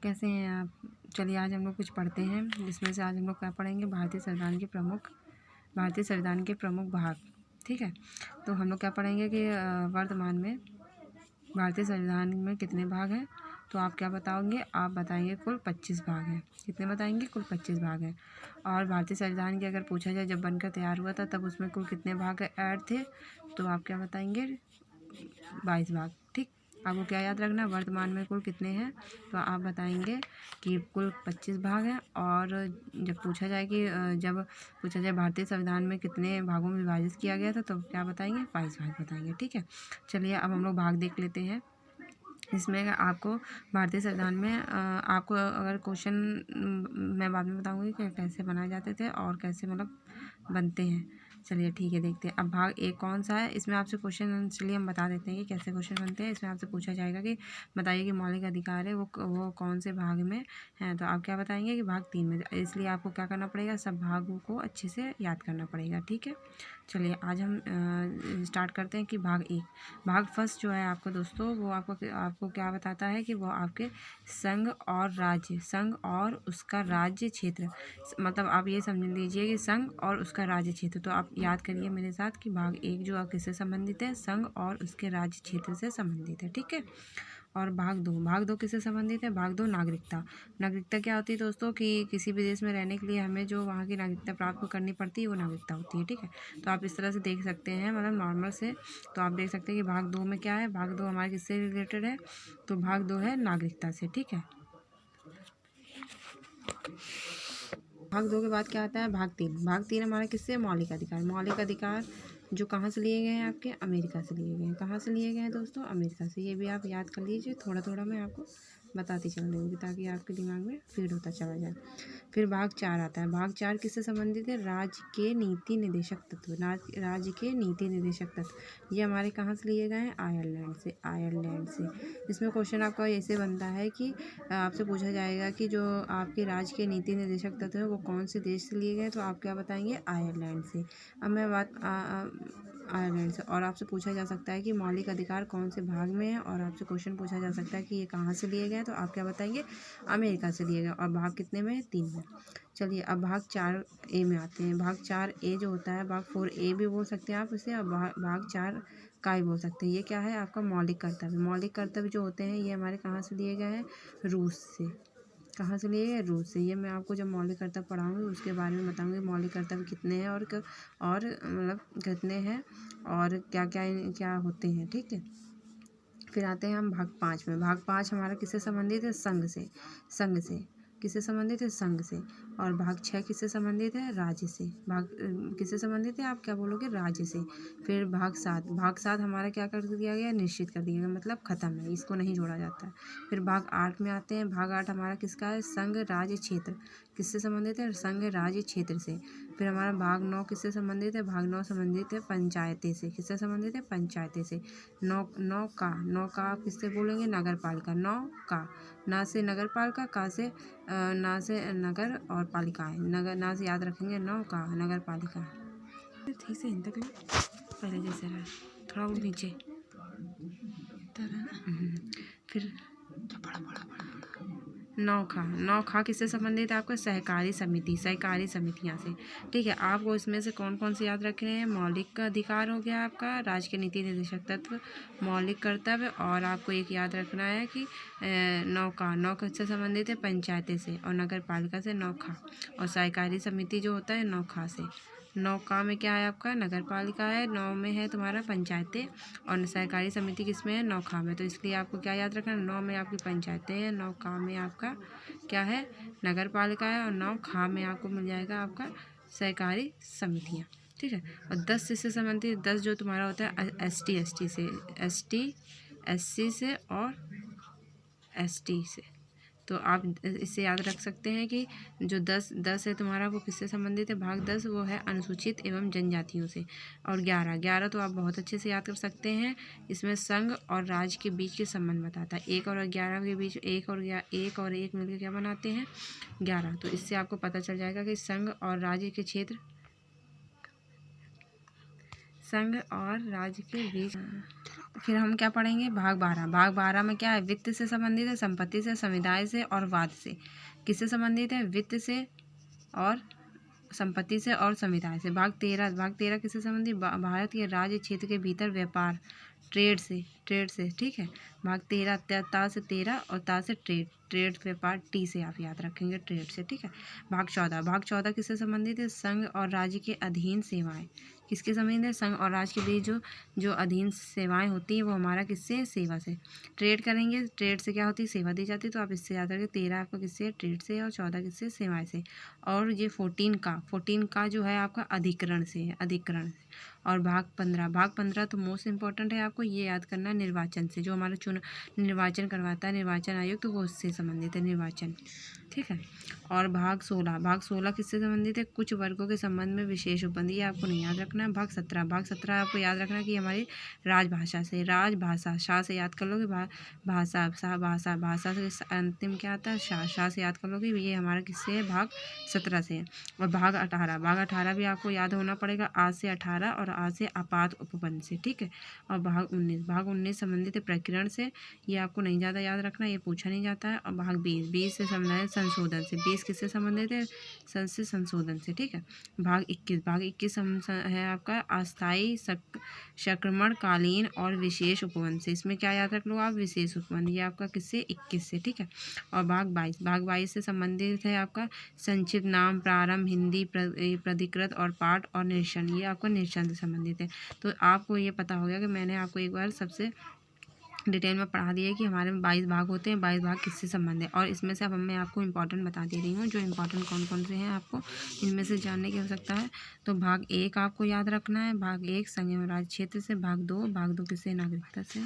कैसे हैं आप? चलिए आज हम लोग कुछ पढ़ते हैं, जिसमें से आज हम लोग क्या पढ़ेंगे, भारतीय संविधान के प्रमुख भाग। ठीक है, तो हम लोग क्या पढ़ेंगे कि वर्तमान में भारतीय संविधान में कितने भाग हैं। तो आप क्या बताओगे? आप बताएंगे कुल 25 भाग हैं। कितने बताएंगे? कुल 25 भाग हैं। और भारतीय संविधान की अगर पूछा जाए जब बनकर तैयार हुआ था तब उसमें कुल कितने भाग ऐड थे, तो आप क्या बताएंगे? 22 भाग। ठीक, आपको क्या याद रखना, वर्तमान में कुल कितने हैं, तो आप बताएंगे कि कुल 25 भाग हैं। और जब पूछा जाए कि भारतीय संविधान में कितने भागों में विभाजित किया गया था, तो क्या बताएंगे? 22 भाग बताएंगे। ठीक है, चलिए अब हम लोग भाग देख लेते हैं। इसमें आपको भारतीय संविधान में आपको अगर क्वेश्चन मैं बाद में बताऊंगी कि कैसे बनाए जाते थे और कैसे मतलब बनते हैं। चलिए ठीक है, देखते हैं। अब भाग एक कौन सा है, इसमें आपसे क्वेश्चन, चलिए हम बता देते हैं कि कैसे क्वेश्चन बनते हैं। इसमें आपसे पूछा जाएगा कि बताइए कि मौलिक अधिकार है वो कौन से भाग में है, तो आप क्या बताएंगे कि भाग 3 में। इसलिए आपको क्या करना पड़ेगा, सब भागों को अच्छे से याद करना पड़ेगा। ठीक है, चलिए आज हम स्टार्ट करते हैं कि भाग फर्स्ट जो है आपको दोस्तों, वो आपको क्या बताता है कि वो आपके संघ और उसका राज्य क्षेत्र, मतलब आप ये समझ लीजिए कि संघ और उसका राज्य क्षेत्र। तो आप याद करिए मेरे साथ कि भाग 1 जो आप किससे संबंधित है, संघ और उसके राज्य क्षेत्र से संबंधित है। ठीक है, और भाग दो किससे संबंधित है? भाग 2 नागरिकता क्या होती है दोस्तों, कि किसी भी देश में रहने के लिए हमें जो वहाँ की नागरिकता प्राप्त करनी पड़ती है वो नागरिकता होती है। ठीक है, तो आप इस तरह से देख सकते हैं, मतलब नॉर्मल से। तो आप देख सकते हैं कि भाग 2 में क्या है, भाग 2 हमारे किससे रिलेटेड है, तो भाग 2 है नागरिकता से। ठीक है, भाग 2 के बाद क्या आता है, भाग तीन हमारा किससे? मौलिक अधिकार जो कहाँ से लिए गए हैं, आपके अमेरिका से लिए गए हैं। कहाँ से लिए गए हैं दोस्तों? अमेरिका से। ये भी आप याद कर लीजिए, थोड़ा थोड़ा मैं आपको बताती चल रही हूँ ताकि आपके दिमाग में फीड होता चला जाए। फिर भाग 4 आता है। भाग 4 किससे संबंधित है? राज्य के नीति निर्देशक तत्व। ये हमारे कहाँ से लिए गए हैं? आयरलैंड से। इसमें क्वेश्चन आपका ऐसे बनता है कि आपसे पूछा जाएगा कि जो आपके राज्य के नीति निर्देशक तत्व हैं वो कौन से देश से लिए गए, तो आप क्या बताएंगे? आयरलैंड से। अब मैं आयरलैंड से। और आपसे पूछा जा सकता है कि मौलिक अधिकार कौन से भाग में है, और आपसे क्वेश्चन पूछा जा सकता है कि ये कहाँ से लिए गए, तो आप क्या बताएंगे? अमेरिका से लिए गए। और भाग कितने में है? 3 में। चलिए अब भाग 4A में आते हैं। भाग 4A जो होता है, भाग 4A भी बोल सकते हैं आप इसे, और भाग 4 का ही बोल सकते हैं। ये क्या है? आपका मौलिक कर्तव्य जो होते हैं ये हमारे कहाँ से लिए गए हैं? रूस से। कहाँ से लिए गए? रूस से। ये मैं आपको जब मौलिक कर्तव्य पढ़ाऊंगी उसके बारे में बताऊंगी, मौलिक कर्तव्य कितने हैं और मतलब कितने हैं और क्या क्या क्या होते हैं। ठीक है, फिर आते हैं हम भाग 5 में। भाग 5 हमारा किससे संबंधित है? संघ से। किससे संबंधित है? संघ से। और भाग 6 किससे संबंधित है? राज्य से। भाग किससे संबंधित है? आप क्या बोलोगे? राज्य से। फिर भाग 7 हमारा क्या कर दिया गया? निश्चित कर दिया गया, मतलब खत्म है, इसको नहीं जोड़ा जाता है। फिर भाग 8 में आते हैं। भाग 8 हमारा किसका है? संघ राज्य क्षेत्र। किससे संबंधित है? संघ राज्य क्षेत्र से। फिर हमारा भाग 9 किससे संबंधित है? भाग 9 संबंधित है पंचायतें से। किससे संबंधित है? पंचायतें से। नौ का आप किससे बोलेंगे? नगर पालिका। ना से नगर पालिका, का से ना से नगर और पालिकाएं। ना से याद रखेंगे, नौ का नगर पालिका। ठीक से हिंदी पहले जैसे रहा, थोड़ा वो नीचे। फिर नौखा किससे संबंधित है? आपका सहकारी समितियां से। ठीक है, आपको इसमें से कौन कौन से याद रखने हैं? मौलिक अधिकार हो गया आपका, राज्य के नीति निर्देशक तत्व, मौलिक कर्तव्य, और आपको एक याद रखना है कि नौ किससे संबंधित है? पंचायतें से। और नगर पालिका से नौखा। और सहकारी समिति जो होता है नौखा से। 9 में क्या है आपका? नगर पालिका है। 9 में है तुम्हारा पंचायतें, और सहकारी समिति किस में है? नौखा में। तो इसलिए आपको क्या याद रखना? 9 में आपकी पंचायतें हैं, 9 में आपका क्या है? नगर पालिका है, और 9 में आपको मिल जाएगा आपका सहकारी समितियाँ। ठीक है, और 10 इससे संबंधित, 10 जो तुम्हारा होता है ST से और ST से। तो आप इससे याद रख सकते हैं कि जो 10 है तुम्हारा वो किससे संबंधित है? भाग 10 वो है अनुसूचित एवं जनजातियों से। और 11 तो आप बहुत अच्छे से याद कर सकते हैं, इसमें संघ और राज्य के बीच के संबंध बताता है। 1 और 11 के बीच एक और एक मिलकर क्या बनाते हैं? 11। तो इससे आपको पता चल जाएगा कि संघ और राज्य के क्षेत्र संघ और राज्य के बीच। फिर हम क्या पढ़ेंगे, भाग 12। भाग 12 में क्या है, वित्त से संबंधित है, संपत्ति से, समुदाय से और वाद से। किससे संबंधित है, वित्त से और संपत्ति से और संविधान से। भाग 13 किससे संबंधित, भारत के राज्य क्षेत्र के भीतर व्यापार, ट्रेड से ठीक है। भाग 13 ता से 13 और ता से ट्रेड व्यापार, टी से आप याद रखेंगे, ट्रेड से ठीक है। भाग 14 किससे संबंधित है, संघ और राज्य के अधीन सेवाएं। किसके संबंधित है, संघ और राज्य के बीच जो अधीन सेवाएं होती हैं वो हमारा किससे, सेवा से। ट्रेड करेंगे, ट्रेड से क्या होती है, सेवा दी जाती है, तो आप इससे याद रखें। 13 आपका किससे, ट्रेड से, और 14 किससे, सेवाएं से। और ये 14 का जो है आपका अधिकरण से है, अधिकरण से। और भाग 15 तो मोस्ट इंपॉर्टेंट है, आपको ये याद करना है, निर्वाचन से। जो हमारा निर्वाचन करवाता है निर्वाचन आयोग, तो वो उससे संबंधित है, निर्वाचन ठीक है। और भाग 16 किससे संबंधित है, कुछ वर्गों के संबंध में विशेष उपबंध, ये आपको नहीं याद रखना है। भाग 17 आपको याद रखना है कि हमारी राजभाषा से, राजभाषा, शाह से याद कर लोगे, भाषा से अंतिम क्या आता है, शाह से याद कर लोगे। ये हमारा किससे है, भाग 17 से है। और भाग 18 भी आपको याद होना पड़ेगा, आज से 18 और आज से आपात उपबंध से ठीक है। और भाग 19 संबंधित है प्रकरण से, ये आपको नहीं ज़्यादा याद रखना, ये पूछा नहीं जाता है। और भाग 20 से संबंधित संशोधन से, 20 किससे संबंधित है, संशोधन से ठीक है। भाग 21 है आपका अस्थायी संक्रमणकालीन और विशेष उपबंध से। इसमें क्या याद रख लो आप, विशेष उपबंध, ये आपका किससे, 21 से ठीक है। और भाग 22 से संबंधित है आपका संक्षिप्त नाम, प्रारंभ, हिंदी प्राधिकृत और पाठ और निरीक्षण, ये आपका निरीक्षण से संबंधित है। तो आपको ये पता हो गया कि मैंने आपको एक बार सबसे डिटेल में पढ़ा दिया है कि हमारे में 22 भाग होते हैं, 22 भाग किससे संबंधित है। और इसमें से अब मैं आपको इंपॉर्टेंट बता दे रही हूँ, जो इंपॉर्टेंट कौन कौन से हैं आपको इनमें से जानने की आवश्यकता है। तो भाग 1 आपको याद रखना है, भाग 1 संघ एवं राज्य क्षेत्र से। भाग 2 किससे, नागरिकता से।